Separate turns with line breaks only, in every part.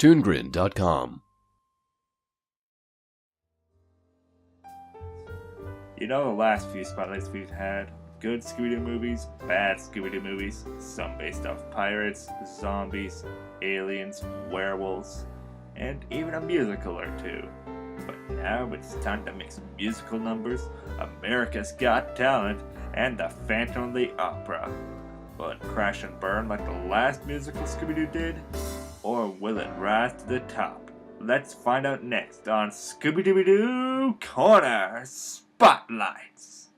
ToonGrin.com.
You know, the last few spotlights we've had, good Scooby-Doo movies, bad Scooby-Doo movies, some based off pirates, zombies, aliens, werewolves, and even a musical or two. But now it's time to mix musical numbers, America's Got Talent, and the Phantom of the Opera. Will it crash and burn like the last musical Scooby-Doo did? Or will it rise to the top? Let's find out next on Scooby-Doo Corner Spotlights.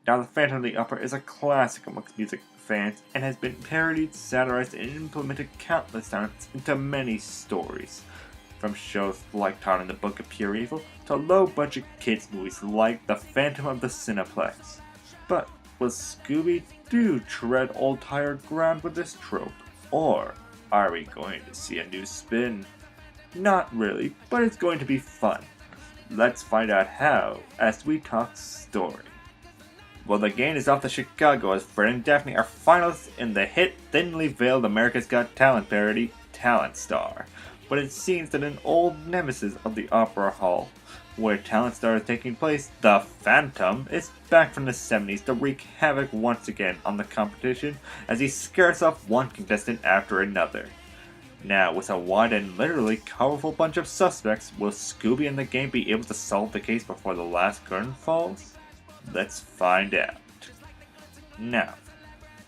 Now, The Phantom of the Opera is a classic amongst music fans and has been parodied, satirized, and implemented countless times into many stories. From shows like Todd and the Book of Pure Evil to low-budget kids movies like The Phantom of the Cineplex. But will Scooby-Doo tread old tired ground with this trope? Or are we going to see a new spin? Not really, but it's going to be fun. Let's find out how as we talk story. Well, the game is off to Chicago as Fred and Daphne are finalists in the hit thinly veiled America's Got Talent parody, Talent Star. But it seems that an old nemesis of the Opera Hall, where Talent Star is taking place, the Phantom, is back from the 70s to wreak havoc once again on the competition as he scares off one contestant after another. Now, with a wide and literally colorful bunch of suspects, will Scooby and the game be able to solve the case before the last curtain falls? Let's find out. Now,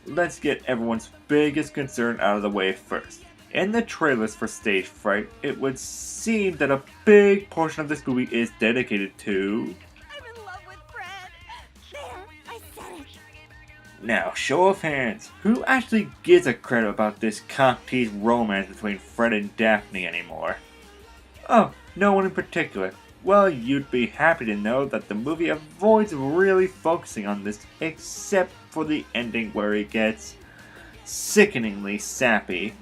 let's get everyone's biggest concern out of the way first. In the trailers for Stage Fright, it would seem that a big portion of this movie is dedicated to...
I'm in love with Fred! There, I said it!
Now, show of hands, who actually gives a credit about this cock-teased romance between Fred and Daphne anymore? Oh, no one in particular. Well, you'd be happy to know that the movie avoids really focusing on this, except for the ending where it gets sickeningly sappy.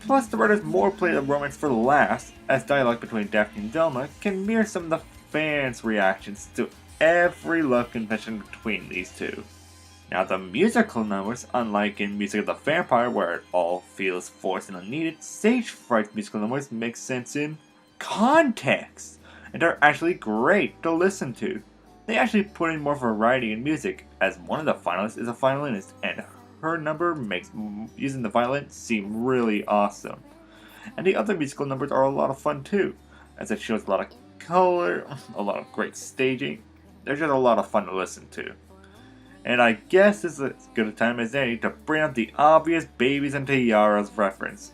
Plus, the writers more play the romance for last, as dialogue between Daphne and Velma can mirror some of the fans' reactions to every love confession between these two. Now, the musical numbers, unlike in Music of the Vampire where it all feels forced and unneeded, Stage Fright's musical numbers make sense in context and are actually great to listen to. They actually put in more variety in music, as one of the finalists is a violinist, and her number makes using the violin seem really awesome. And the other musical numbers are a lot of fun too, as it shows a lot of color, a lot of great staging. They're just a lot of fun to listen to. And I guess this is as good a time as any to bring up the obvious Babies and Tiaras reference.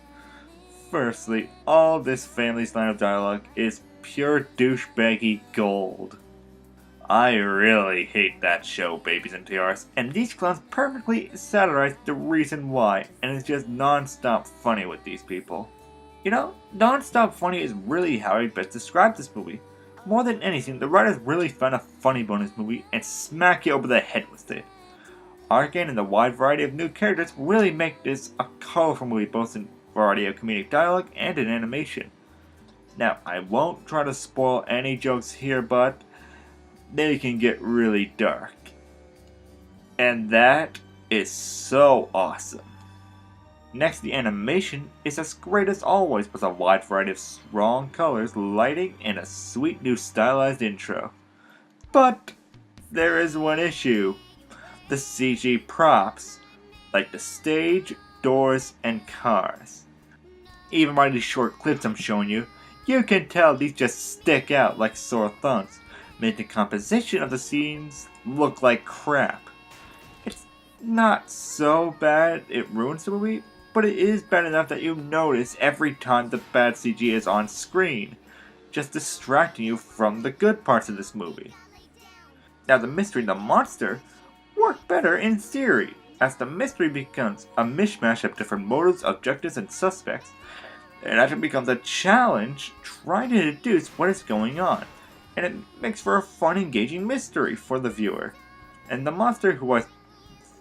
Firstly, all this family's line of dialogue is pure douchebaggy gold. I really hate that show, Babies and Tiaras, and these clowns perfectly satirize the reason why, and it's just non-stop funny with these people. You know, non-stop funny is really how I best describe this movie. More than anything, the writers really found a funny bone in this movie and smack you over the head with it. Arcane and the wide variety of new characters really make this a colorful movie, both in variety of comedic dialogue and in animation. Now, I won't try to spoil any jokes here, but they can get really dark. And that is so awesome. Next, the animation is as great as always, with a wide variety of strong colors, lighting, and a sweet new stylized intro. But there is one issue. The CG props, like the stage, doors, and cars. Even by these short clips I'm showing you, you can tell these just stick out like sore thumbs, making the composition of the scenes look like crap. It's not so bad it ruins the movie, but it is bad enough that you notice every time the bad CG is on screen, just distracting you from the good parts of this movie. Now, the mystery and the monster work better in theory, as the mystery becomes a mishmash of different motives, objectives, and suspects. It actually becomes a challenge trying to deduce what is going on, and it makes for a fun, engaging mystery for the viewer. And the monster, who I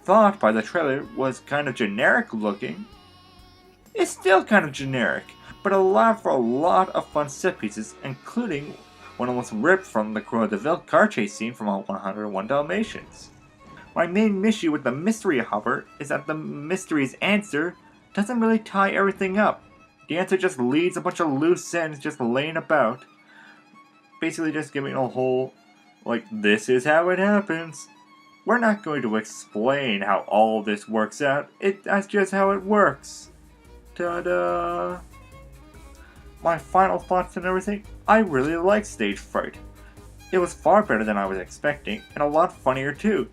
thought by the trailer was kind of generic looking, is still kind of generic, but allowed for a lot of fun set pieces, including one almost ripped from the Cruella de Vil car chase scene from 101 Dalmatians. My main issue with the mystery hopper is that the mystery's answer doesn't really tie everything up. The answer just leaves a bunch of loose ends just laying about, basically just giving a whole, like, this is how it happens. We're not going to explain how all this works out, that's just how it works. Ta-da! My final thoughts and everything, I really liked Stage Fright. It was far better than I was expecting, and a lot funnier too.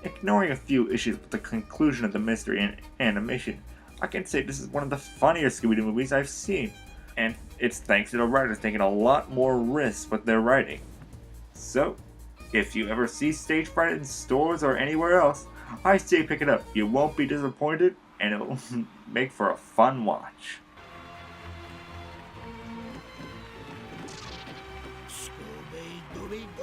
Ignoring a few issues with the conclusion of the mystery and animation, I can say this is one of the funnier Scooby-Doo movies I've seen. And it's thanks to the writers taking a lot more risks with their writing. So, if you ever see Stage Fright in stores or anywhere else, I say pick it up. You won't be disappointed, and it'll make for a fun watch.
Scooby-Doo!